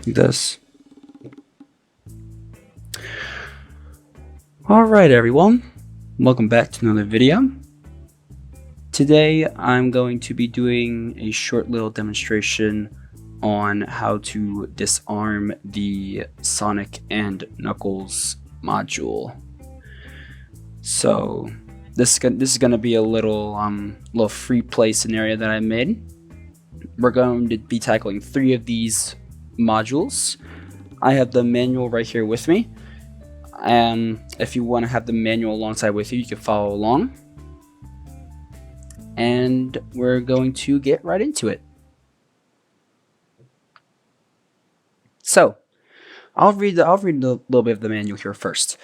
This. Alright everyone, welcome back to another video. Today I'm going to be doing a short little demonstration on how to disarm the Sonic and Knuckles module. So this is going to be a little free play scenario that I made. We're going to be tackling 3 of these modules. I have the manual right here with me. If you want to have the manual alongside with you, you can follow along. And we're going to get right into it. So, I'll read a little bit of the manual here first.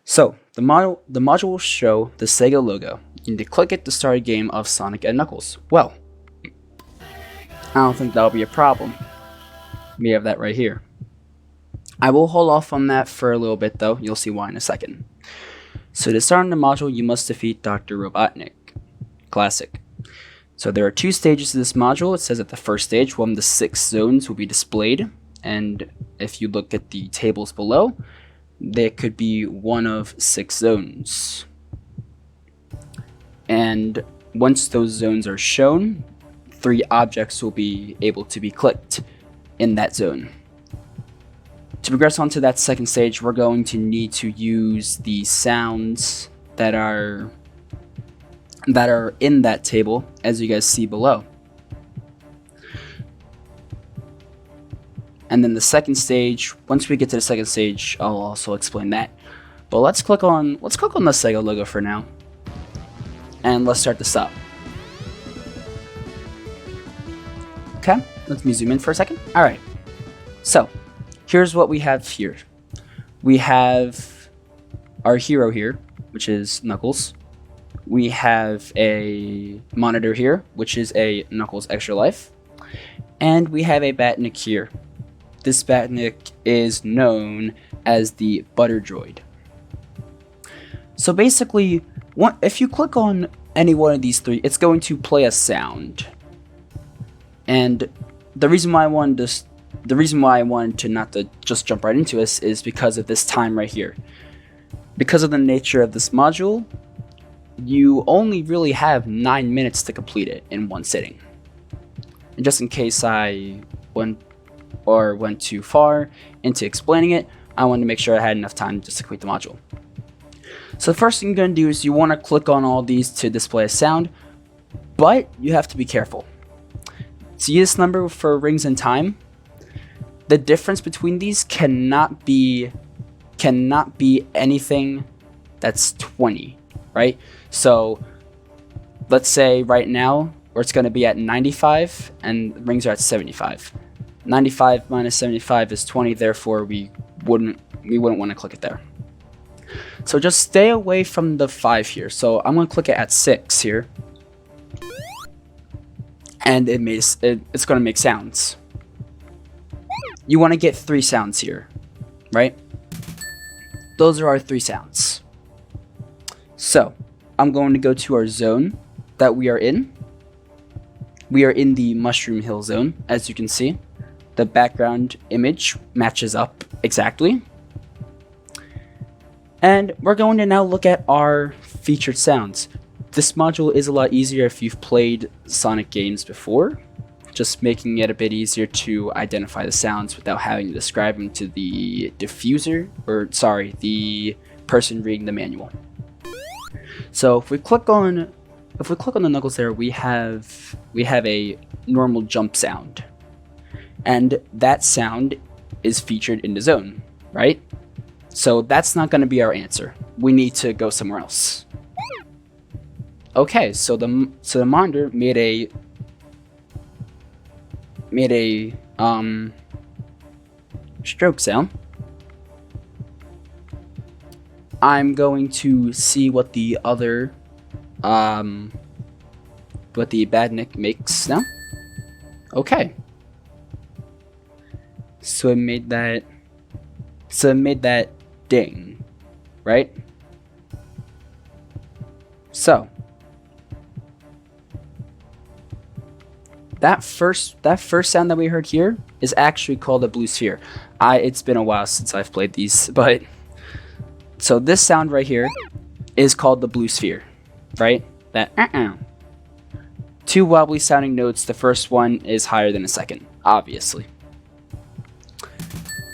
So, the module will show the Sega logo. You need to click it to start a game of Sonic and Knuckles. Well, I don't think that'll be a problem. We have that right here. I will hold off on that for a little bit though, you'll see why in a second. So to start on the module, you must defeat Dr. Robotnik. Classic. So there are 2 stages to this module. It says at the first stage, one of the 6 zones will be displayed, and if you look at the tables below, there could be one of 6 zones. And once those zones are shown, 3 objects will be able to be clicked in that zone. To progress on to that second stage, we're going to need to use the sounds that are in that table, as you guys see below. And then the second stage, once we get to the second stage, I'll also explain that. But let's click on the Sega logo for now. And let's start this up. Okay, let me zoom in for a second. Alright. So, here's what we have here. We have our hero here, which is Knuckles. We have a monitor here, which is a Knuckles Extra Life. And we have a Batnik here. This Batnik is known as the Butter Droid. So basically, if you click on any one of these 3, it's going to play a sound. And the reason why I wanted to not to just jump right into this is because of this time right here. Because of the nature of this module, you only really have 9 minutes to complete it in one sitting. And just in case I went too far into explaining it, I wanted to make sure I had enough time just to complete the module. So the first thing you're going to do is you want to click on all these to display a sound, but you have to be careful. See this number for rings in time? The difference between these cannot be anything that's 20, right? So let's say right now where it's going to be at 95 and rings are at 75. 95 minus 75 is 20, therefore we wouldn't want to click it there. So just stay away from the 5 here. So I'm going to click it at 6 here. And it's going to make sounds. You want to get 3 sounds here, right? Those are our 3 sounds. So, I'm going to go to our zone that we are in. We are in the Mushroom Hill zone, as you can see. The background image matches up exactly. And we're going to now look at our featured sounds. This module is a lot easier if you've played Sonic games before, just making it a bit easier to identify the sounds without having to describe them to the the person reading the manual. So if we click on the Knuckles there, we have a normal jump sound, and that sound is featured in the zone, right? So that's not going to be our answer. We need to go somewhere else. Okay, so the monitor made a stroke sound. I'm going to see what the other Badnik makes now. Okay. So it made that ding, right? So that first sound that we heard here is actually called a blue sphere. It's been a while since I've played these, but so this sound right here is called the blue sphere, right? That two wobbly sounding notes. The first one is higher than the second, obviously.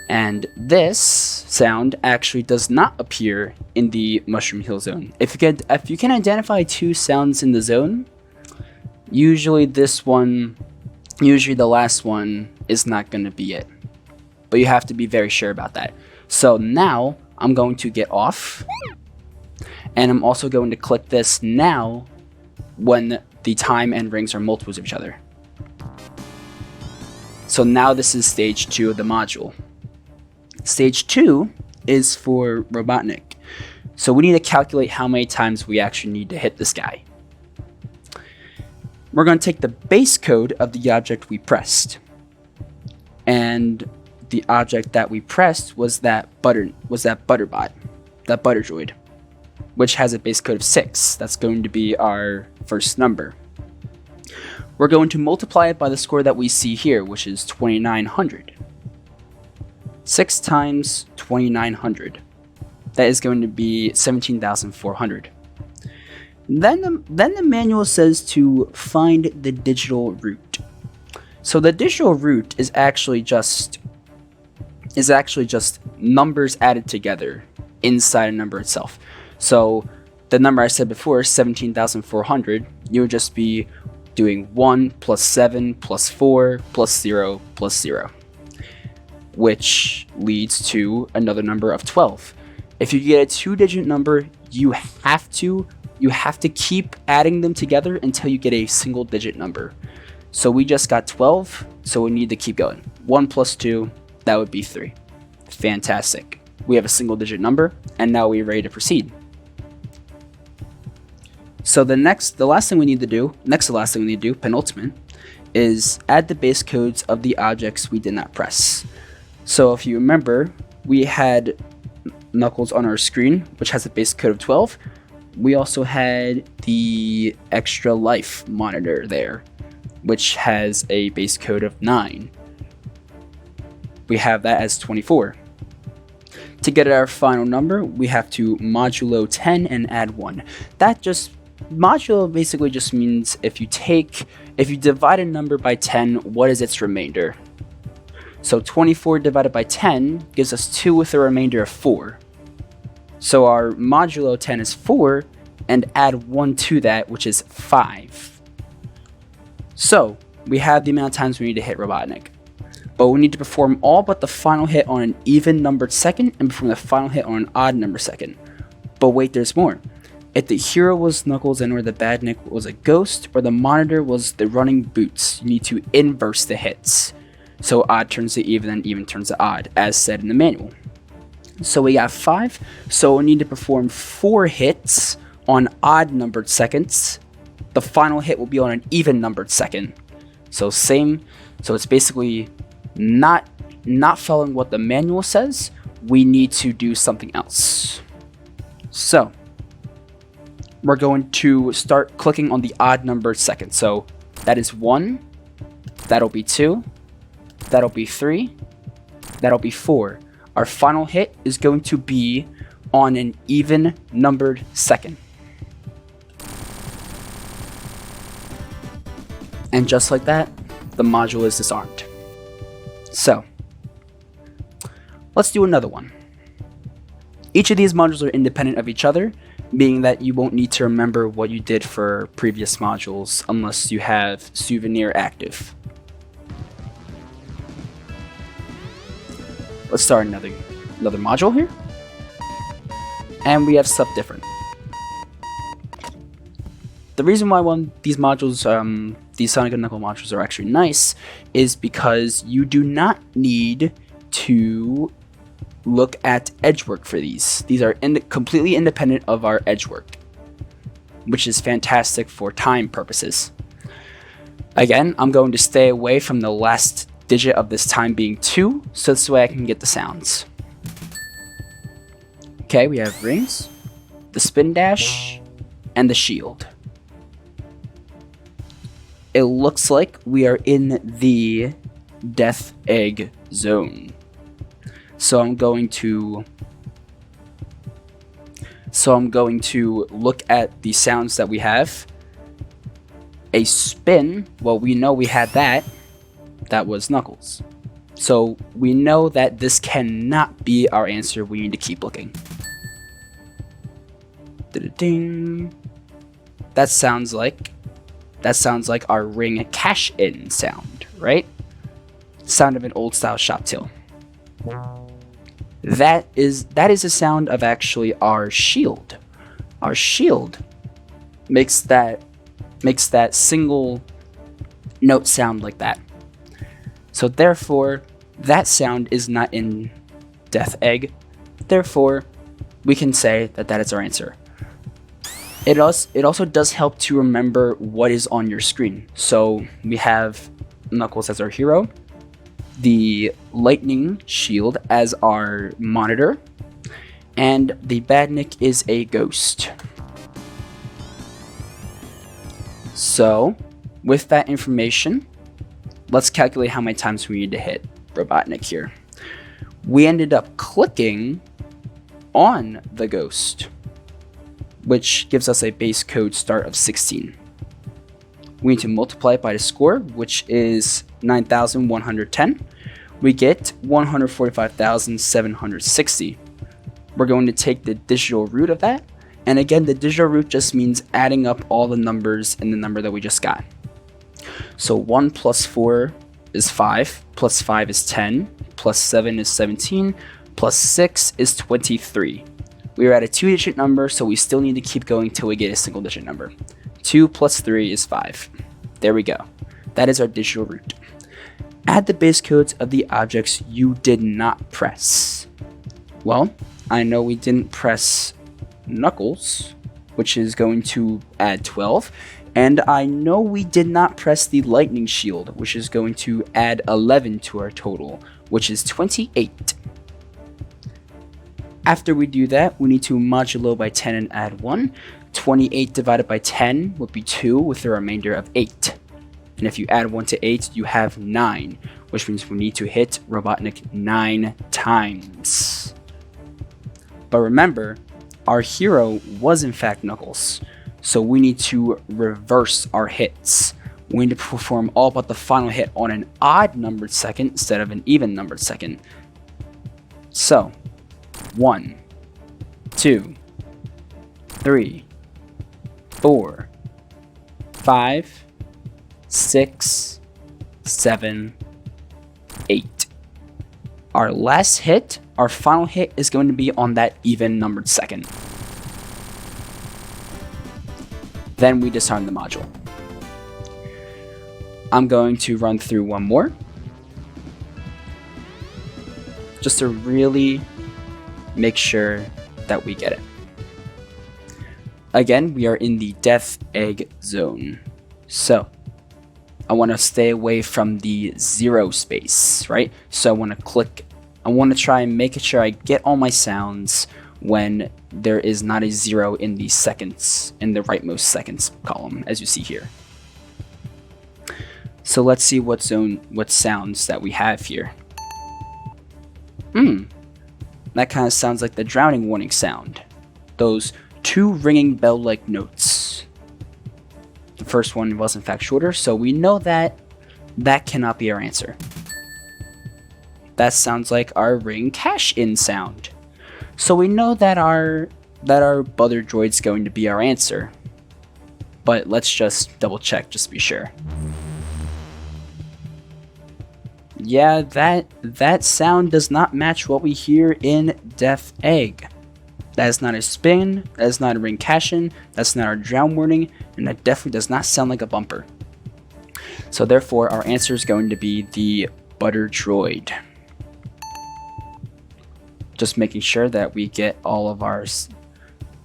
And this sound actually does not appear in the Mushroom Hill zone. If you can identify two sounds in the zone, usually the last one is not going to be it. But you have to be very sure about that. So now I'm going to get off. And I'm also going to click this now when the time and rings are multiples of each other. So now this is stage 2 of the module. Stage 2 is for Robotnik. So we need to calculate how many times we actually need to hit this guy. We're going to take the base code of the object we pressed. And the object that we pressed was that Butterbot, that Butter Droid, which has a base code of 6. That's going to be our first number. We're going to multiply it by the score that we see here, which is 2900. 6 times 2900. That is going to be 17,400. Then the manual says to find the digital root. So the digital root is actually just numbers added together inside a number itself. So the number I said before, 17,400, you would just be doing 1 plus 7 plus 4 plus 0 plus 0, which leads to another number of 12. If you get a 2-digit number, you have to keep adding them together until you get a single-digit number. So we just got 12, so we need to keep going. 1 plus 2, that would be 3. Fantastic. We have a single-digit number, and now we're ready to proceed. So the last thing we need to do, penultimate, is add the base codes of the objects we did not press. So if you remember, we had Knuckles on our screen, which has a base code of 12. We also had the extra life monitor there, which has a base code of 9. We have that as 24. To get our final number, we have to modulo 10 and add 1. Modulo basically just means if you divide a number by 10, what is its remainder? So 24 divided by 10 gives us 2 with a remainder of 4. So our modulo 10 is 4, and add 1 to that, which is 5. So we have the amount of times we need to hit Robotnik. But we need to perform all but the final hit on an even numbered second, and perform the final hit on an odd number second. But wait, there's more. If the hero was Knuckles and or the Badnik was a ghost, or the monitor was the running boots, you need to inverse the hits. So odd turns to even, and even turns to odd, as said in the manual. So we got 5, so we need to perform 4 hits on odd numbered seconds. The final hit will be on an even numbered second. So it's basically not following what the manual says. We need to do something else. So we're going to start clicking on the odd numbered second. So that is 1, that'll be 2, that'll be 3, that'll be 4. Our final hit is going to be on an even numbered second. And just like that, the module is disarmed. So let's do another one. Each of these modules are independent of each other, meaning that you won't need to remember what you did for previous modules unless you have Souvenir active. Let's start another module here. And we have stuff different. The reason why these modules, these Sonic and Knuckles modules are actually nice is because you do not need to look at edge work for these. These are completely independent of our edge work, which is fantastic for time purposes. Again, I'm going to stay away from the last digit of this time being 2, so this way I can get the sounds. Okay, we have rings, the spin dash, and the shield. it looks like we are in the death egg zone. So I'm going to look at the sounds that we have. A spin, well, we know we had that. That was Knuckles. So we know that this cannot be our answer. We need to keep looking. Ding. That sounds like our ring cash-in sound, right? Sound of an old style shop till. That is a sound of actually our shield. Our shield makes that single note sound like that. So therefore, that sound is not in Death Egg. Therefore, we can say that that is our answer. It also does help to remember what is on your screen. So we have Knuckles as our hero, the lightning shield as our monitor, and the Badnik is a ghost. So with that information, let's calculate how many times we need to hit Robotnik here. We ended up clicking on the ghost, which gives us a base code start of 16. We need to multiply it by the score, which is 9,110. We get 145,760. We're going to take the digital root of that. And again, the digital root just means adding up all the numbers in the number that we just got. So 1 plus 4 is 5, plus 5 is 10, plus 7 is 17, plus 6 is 23. We are at a 2-digit number, so we still need to keep going till we get a single-digit number. 2 plus 3 is 5. There we go. That is our digital root. Add the base codes of the objects you did not press. Well, I know we didn't press Knuckles, which is going to add 12. And I know we did not press the lightning shield, which is going to add 11 to our total, which is 28. After we do that, we need to modulo by 10 and add 1. 28 divided by 10 would be 2 with a remainder of 8. And if you add 1 to 8, you have 9, which means we need to hit Robotnik 9 times. But remember, our hero was in fact Knuckles, so we need to reverse our hits. We need to perform all but the final hit on an odd numbered second instead of an even numbered second. So 1, 2, 3, 4, 5, 6, 7, 8. Our last hit, our final hit, is going to be on that even numbered second. Then we disarm the module. I'm going to run through one more, just to really make sure that we get it. Again, we are in the Death Egg zone. So I want to stay away from the 0 space, right? So I want to try and make sure I get all my sounds when there is not a 0 in the seconds, in the rightmost seconds column, as you see here. So let's see what sounds that we have here. That kind of sounds like the drowning warning sound. Those 2 ringing bell-like notes. The first one was in fact shorter, so we know that that cannot be our answer. That sounds like our ring cash-in sound. So we know that our Buzzer Droid's going to be our answer. But let's just double check just to be sure. Yeah, that sound does not match what we hear in Death Egg. That is not a spin, that is not a ring cash-in, that's not our drown warning, and that definitely does not sound like a bumper. So therefore, our answer is going to be the Buzzer Droid. Just making sure that we get all of ours,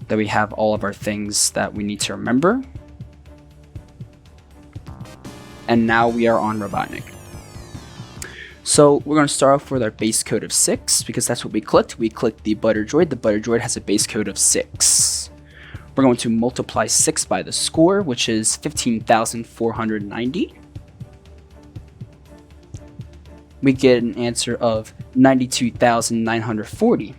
that we have all of our things that we need to remember. And now we are on Robotnik. So we're going to start off with our base code of 6, because that's what we clicked. We clicked the Buzzer Droid. The Buzzer Droid has a base code of 6. We're going to multiply 6 by the score, which is 15,490. We get an answer of 92,940.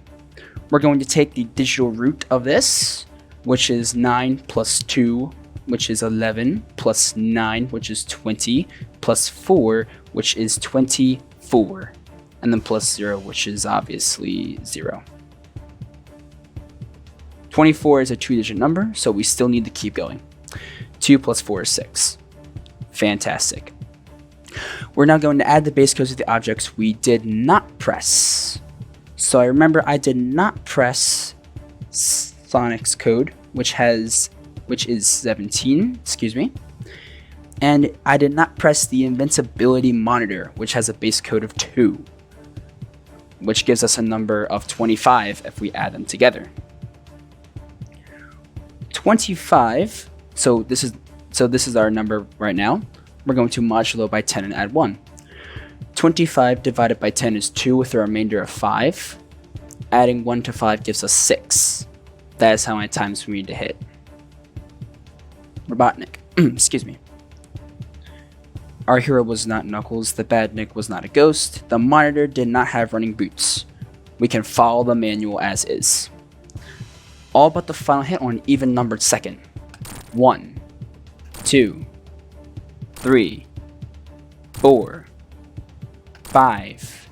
We're going to take the digital root of this, which is 9 plus 2, which is 11, plus 9, which is 20, plus 4, which is 24, and then plus 0, which is obviously 0. 24 is a 2-digit number, so we still need to keep going. 2 plus 4 is 6. Fantastic. We're now going to add the base codes of the objects we did not press. So I remember I did not press Sonic's code, which is 17, and I did not press the invincibility monitor, which has a base code of 2, which gives us a number of 25 if we add them together. 25, so this is our number right now. We're going to modulo by 10 and add 1. 25 divided by 10 is 2 with a remainder of 5. Adding 1 to 5 gives us 6. That is how many times we need to hit. Robotnik. Excuse me. Our hero was not Knuckles, the bad Nick was not a ghost, the monitor did not have running boots. We can follow the manual as is. All but the final hit on an even numbered second. 1, 2, 3, 4, 5.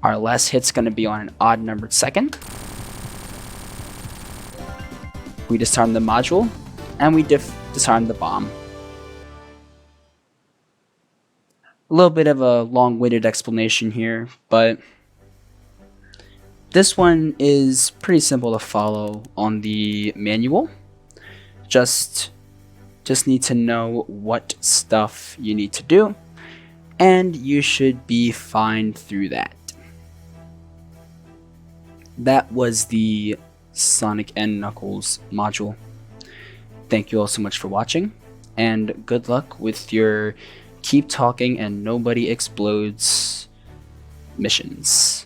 Our last hit's going to be on an odd numbered second. We disarm the module, and we disarm the bomb. A little bit of a long-winded explanation here, but this one is pretty simple to follow on the manual. Just need to know what stuff you need to do, and you should be fine through that. That was the Sonic and Knuckles module. Thank you all so much for watching, and good luck with your keep talking and nobody explodes missions.